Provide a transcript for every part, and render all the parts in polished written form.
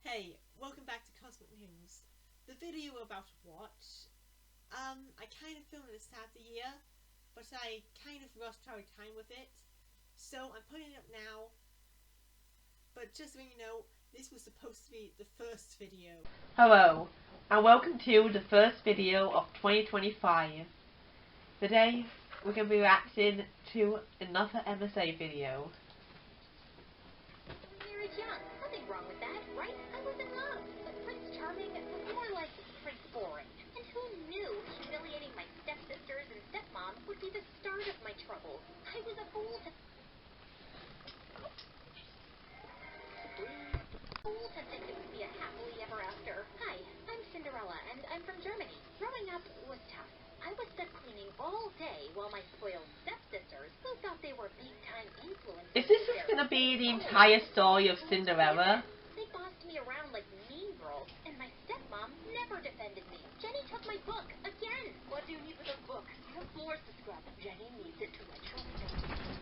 Hey, welcome back to Cosmic News. The video about what? I kind of filmed at the start of the year, but I kind of rushed out of time with it, so I'm putting it up now. But just so you know, this was supposed to be the first video. Hello, and welcome to the first video of 2025. Today, we're going to be reacting to another MSA video. Marriage young. Nothing wrong with that, right? I was in love. But Prince Charming was more like Prince Boring. And who knew humiliating my stepsisters and stepmom would be the start of my troubles? I was a fool to think it would be a happily ever after. Hi, I'm Cinderella, and I'm from Germany. Growing up was tough. I was stuck cleaning all day while my spoiled stepsisters, who thought they were big-time influencers... Is this just going to be the entire story of Cinderella? They bossed me around like mean girls, and my stepmom never defended me. Jenny took my book, again! What do you need with a book? You have floors to scrub. Jenny needs it to write her windows.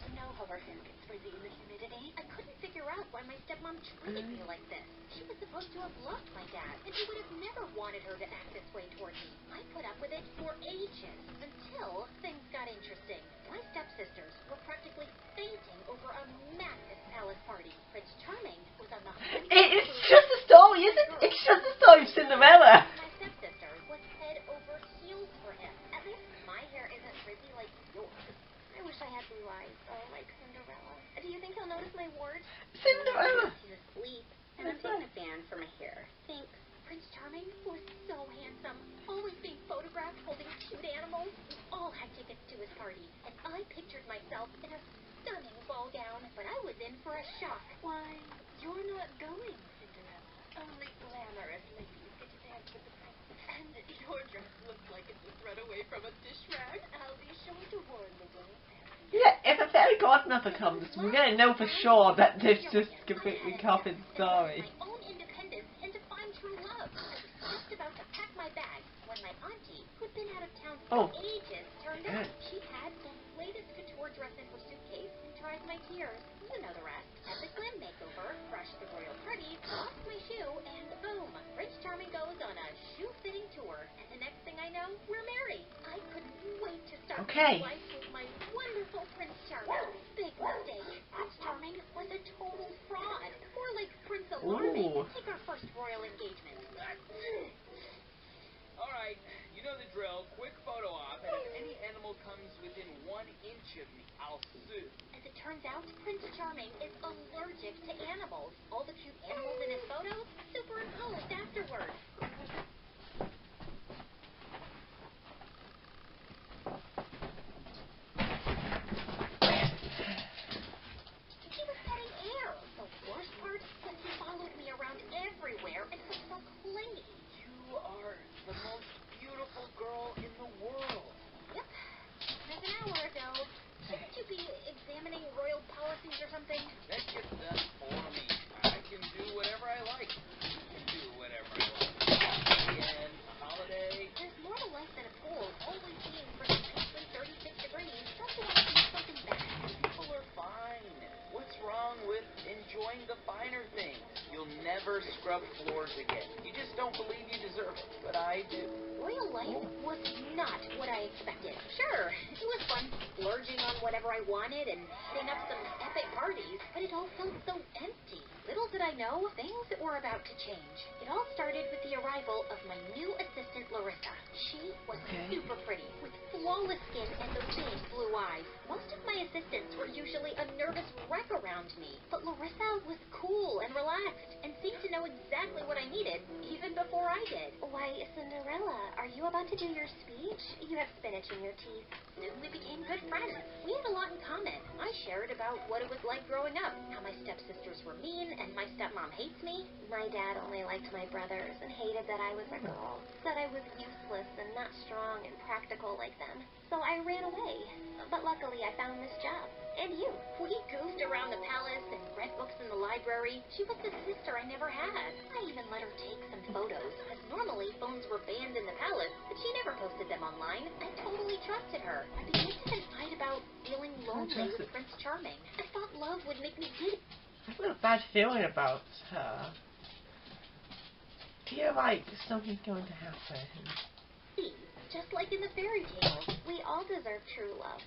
To know how her hair gets frizzy in the humidity. I couldn't figure out why my stepmom treated me like this. She was supposed to have loved my dad, and he would have never wanted her to act this way toward me. I put up with it for ages, until things got interesting. My stepsisters were practically fainting over a massive palace party. Prince Charming was on the hunt. It's just a story, isn't it? It's just a story of Cinderella. My stepsister was head over heels for him. At least my hair isn't frizzy like yours. I wish I had blue eyes, like Cinderella. Do you think he'll notice my wart? Cinderella. He's asleep, and I'm taking a fan for my hair. Thanks. Prince Charming was so handsome, always being photographed holding cute animals. We all had tickets to his party, and I pictured myself in a stunning ball gown, but I was in for a shock. Why, you're not going, Cinderella. Only glamorous ladies get to dance with the prince. And your dress looks like it's a thread away from a dish rag. I'll be sure to warn the royal family. Yeah, if a fairy godmother comes, we're going to know for sure that this just completely copied the story. My own independence and to find true love. I was just about to pack my bag when my auntie, who'd been out of town for ages, turned up. She had the latest couture dress in her suitcase and dried my tears. You know the rest. Had the glam makeover, crashed the royal party, lost my shoe, and boom, Prince Charming goes on a shoe-fitting tour. And the next thing I know, we're married. I couldn't wait to start my life with my wonderful Prince Charming. Big mistake. Prince Charming was a total fraud. More like Prince Alarming. Take our first royal engagement. Alright, you know the drill. Quick photo op, and if any animal comes within 1 inch of me, I'll sue. As it turns out, Prince Charming is allergic to animals. All the cute animals in his photos superimposed afterward. He was petting air. The worst part was he followed me around everywhere and was so clingy. You are the most beautiful girl in the world. Yep. Like an hour ago. Shouldn't you be examining royal policies or something? That gets done for me. I can do whatever I like. You can do whatever I like. Weekend, a holiday. There's more to life than a pool always being precisely 36 degrees. Don't you want to do something bad? People are fine. What's wrong with enjoying the finer things? You'll never scrub floors again. You just don't believe you deserve it, but I do. Royal life was not what I expected. Sure, it was fun splurging on whatever I wanted and setting up some epic parties, but it all felt so empty. Little did I know, things were about to change. It all started with the arrival of my new assistant, Larissa. She was super pretty, with flawless skin and those big blue eyes. Most of my assistants were usually a nervous wreck around me, but Larissa was cool and relaxed and seemed to know exactly what I needed, even before I did. Why, Cinderella, are you about to do your speech? You have spinach in your teeth. Soon we became good friends. We had a lot in common. I shared about what it was like growing up, how my stepsisters were mean and my stepmom hates me. My dad only liked my brothers and hated that I was a girl. Said I was useless and not strong and practical like them. So I ran away. But luckily I found this job. And you. We goofed around the palace and read books in the library. She was the sister I never had. I even let her take some photos, as normally phones were banned in the palace, but she never posted them online. I totally trusted her. I began to confide about feeling lonely with Prince Charming. I thought love would make me giddy. I've got a bad feeling about her. feel like something's going to happen. Just like in the fairy tales, we all deserve true love.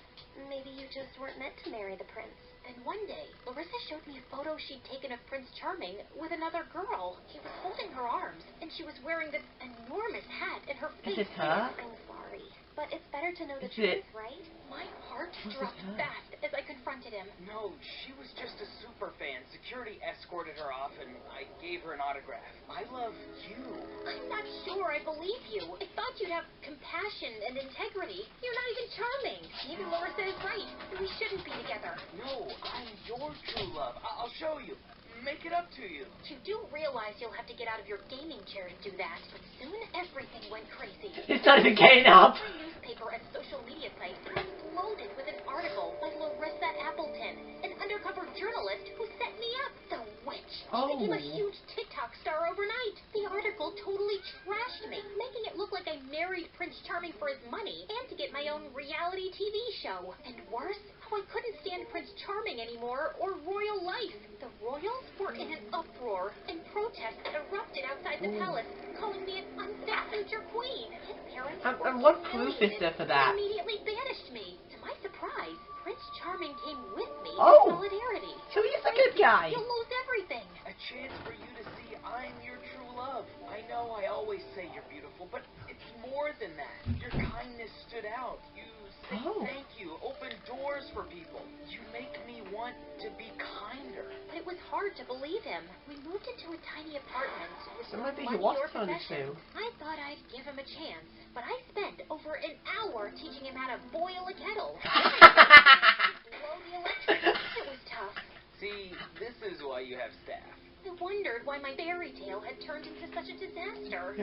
Maybe you just weren't meant to marry the prince. And one day, Larissa showed me a photo she'd taken of Prince Charming with another girl. He was holding her arms, and she was wearing this enormous hat, and her face... Is it her? I'm sorry, but it's better to know the Is truth, it? right? My heart Was it dropped her? fast as I confronted him. No, she was just a super fan. Security escorted her off, and I gave her an autograph. I love you. I'm not sure I believe you. I thought you'd have compassion and integrity. You're not even charming. Maybe Larissa is right. We shouldn't be together. No, I'm your true love. I'll show you. Make it up to you. You do realize you'll have to get out of your gaming chair to do that. But soon everything went crazy. It's not even getting up. My newspaper and social media site exploded with an article by Larissa Appleton, an undercover journalist who set me up. The witch. She became a huge TikTok star overnight. The article totally trashed me, making it look like I married Prince Charming for his money and to get my own reality TV show. And worse, how I couldn't stand Prince Charming anymore or royal life. The royals were in an uproar, and protests erupted outside the palace, calling me an unfit future queen. His parents were And what proof is there for that? They immediately banished me. To my surprise, Prince Charming came with me Oh. in solidarity. So he's a good guy. You'll lose everything. A chance for you to see I'm your true love. I know I always say you're beautiful, but it's more than that. Your kindness stood out. You say thank you, open doors for people. You make me want to be kinder. But it was hard to believe him. We moved into a tiny apartment with So no maybe he money was or turned possessions. to. I thought I'd give him a chance, but I spent over an hour teaching him how to boil a kettle. Blow the electric. It was tough. See, this is why you have staff. I wondered why my fairy tale had turned into such a disaster.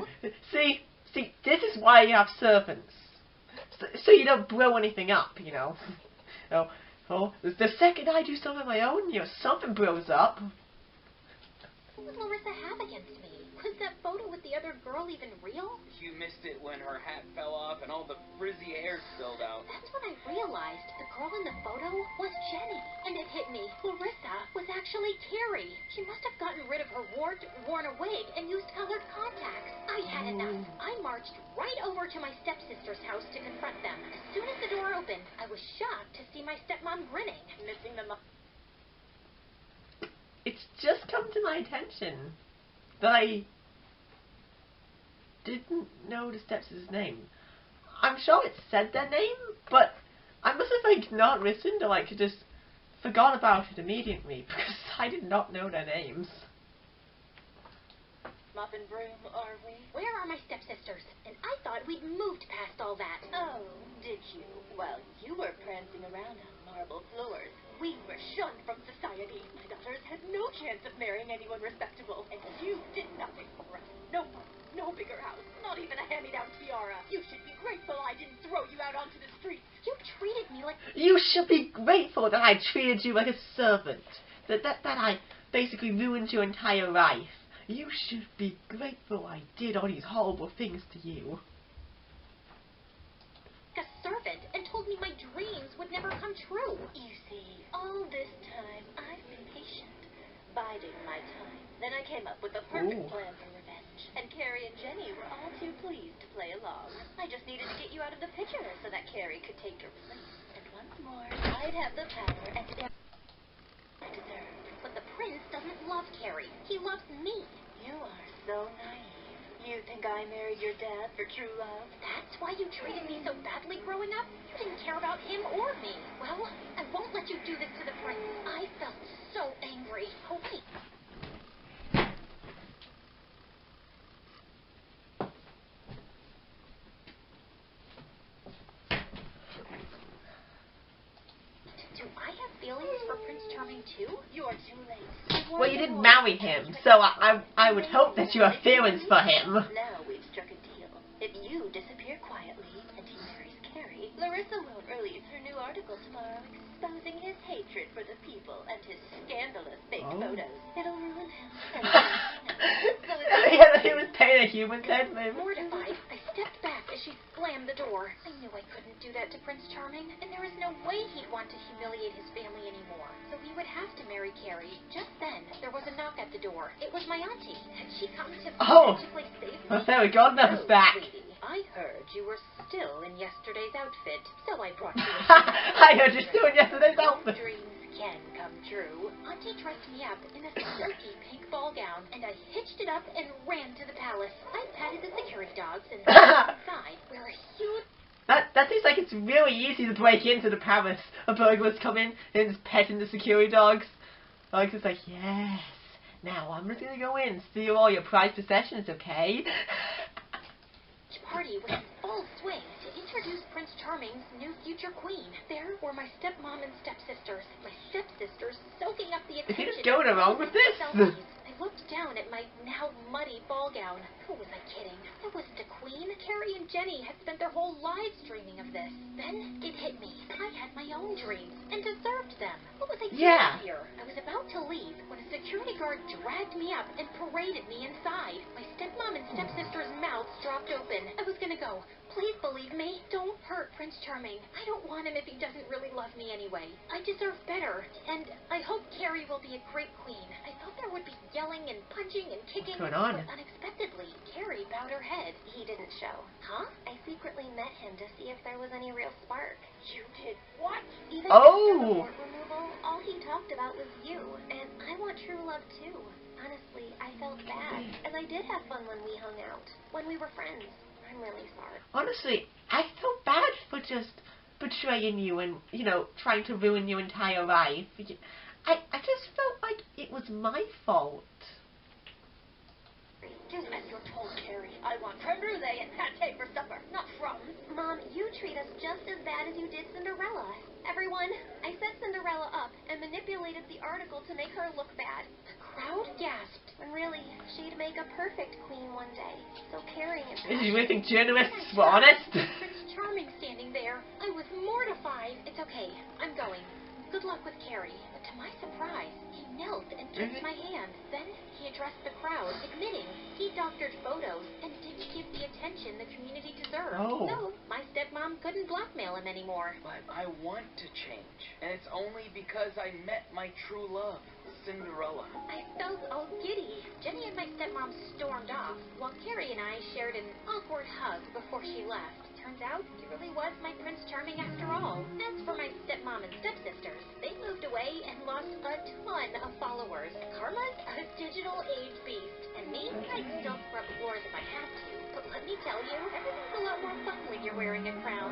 See, this is why you have servants. So you don't blow anything up, you know. The second I do something of my own, something blows up. What would Larissa have against me? Was that photo with the other girl even real? You missed it when her hat fell off and all the frizzy hair spilled out. That's when I realized the girl in the photo was Jenny. And it hit me. Larissa was actually Carrie. She must have gotten rid of her worn a wig and used colored contacts. I had enough. I marched right over to my stepsister's house to confront them. As soon as the door opened, I was shocked to see my stepmom grinning, missing them. It's just come to my attention that I didn't know the stepsister's name. I'm sure it said their name, but I must have not listened or just forgot about it immediately because I did not know their names. Mop and broom, are we? Where are my stepsisters? And I thought we'd moved past all that. Oh, did you? Well, you were prancing around on marble floors. We were shunned from society. My daughters had no chance of marrying anyone respectable. And you did nothing for us. No money, no bigger house, not even a hand-me-down tiara. You should be grateful I didn't throw you out onto the streets. You treated me like... You should be grateful that I treated you like a servant. That I basically ruined your entire life. You should be grateful I did all these horrible things to you. a servant and told me my dreams would never come true. You see, all this time I've been patient, biding my time. Then I came up with a perfect plan for revenge. And Carrie and Jenny were all too pleased to play along. I just needed to get you out of the picture so that Carrie could take your place. And once more, I'd have the power and I deserve. But the prince doesn't love Carrie. He loves me. You are so naive. You think I married your dad for true love? That's why you treated me so badly growing up? You didn't care about him or me. Well, I won't let you do this to the prince. I felt so angry. Oh, wait. Do I have feelings for Prince Charming too? You're too late. Well, you didn't marry him, so I would hope that you have feelings for him. Now we've struck a deal. If you disappear quietly and he marries Carrie, Larissa won't release her new article tomorrow exposing his hatred for the people and his scandalous fake photos. It'll ruin him. And Yeah, he was paying a human head, maybe. Mortified, I stepped stepped back as she slammed the door. I knew I couldn't do that to Prince Charming, and there was no way he'd want to humiliate his family anymore. So he would have to marry Carrie. Just then, there was a knock at the door. It was my auntie. Had she come to magically save me? My fairy godmother's back. Sweetie, I heard you were still in yesterday's outfit, so I brought you a I heard you're still in yesterday's outfit. Dreams can come true. Auntie dressed me up in a silky pink ball gown, and I hitched it up and ran to the palace. I patted the security dogs and inside, where a huge... That seems like it's really easy to break into the palace. A burglar's come in and just petting the security dogs. Alex is like, yes, now I'm just gonna go in, steal all your prized possessions, okay? Party was in full swing to introduce Prince Charming's new future queen. There were my stepmom and stepsisters. My stepsisters soaking up the attention. Is he just going along with this? I looked down at my now muddy ball gown. Who was I kidding? I wasn't a queen. Carrie and Jenny had spent their whole lives dreaming of this. Then it hit me. I had my own dreams and deserved them. What was I doing here? I was about to leave when a security guard dragged me up and paraded me inside. My stepmom and stepsister's mouths dropped open. I was gonna go. Please believe me. Don't hurt Prince Charming. I don't want him if he doesn't really love me anyway. I deserve better. And I hope Carrie will be a great queen. I thought there would be yelling and punching and kicking. What's going on? But unexpectedly, Carrie bowed her head. He didn't show. Huh? I secretly met him to see if there was any real spark. You did what? Even after the Oh! wart removal, all he talked about was you. And I want true love too. Honestly, I felt bad. As I did have fun when we hung out. When we were friends. I'm really sorry. Honestly, I felt bad for just betraying you and, you know, trying to ruin your entire life. I just felt like it was my fault. Do as you're told, Carrie. I want creme brulee and pate for supper, not crumbs. Mom, you treat us just as bad as you did Cinderella. Everyone, I set Cinderella up and manipulated the article to make her look bad. The crowd gasped when really she'd make a perfect queen one day. So caring and Do you really think journalists were honest? Prince Charming standing there. I was mortified. It's okay. I'm going. Good luck with Carrie. But to my surprise, he knelt and kissed my hand. Then he addressed the crowd, admitting he doctored photos and didn't give the attention the community deserved. Oh. So my stepmom couldn't blackmail him anymore. But I want to change. And it's only because I met my true love, Cinderella. I felt all giddy. Jenny and my stepmom stormed off, while Carrie and I shared an awkward hug before she left. Turns out he really was my Prince Charming after all. As for my stepmom and stepsisters, they moved away and lost a ton of followers. Karma's a digital age beast, and me, I'd still scrub floors if I had to. But let me tell you, everything's a lot more fun when you're wearing a crown.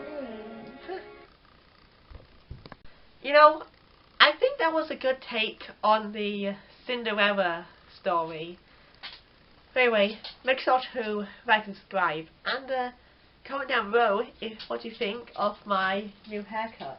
You know, I think that was a good take on the Cinderella story. Anyway, make sure to like and subscribe, and comment down below what you think of my new haircut.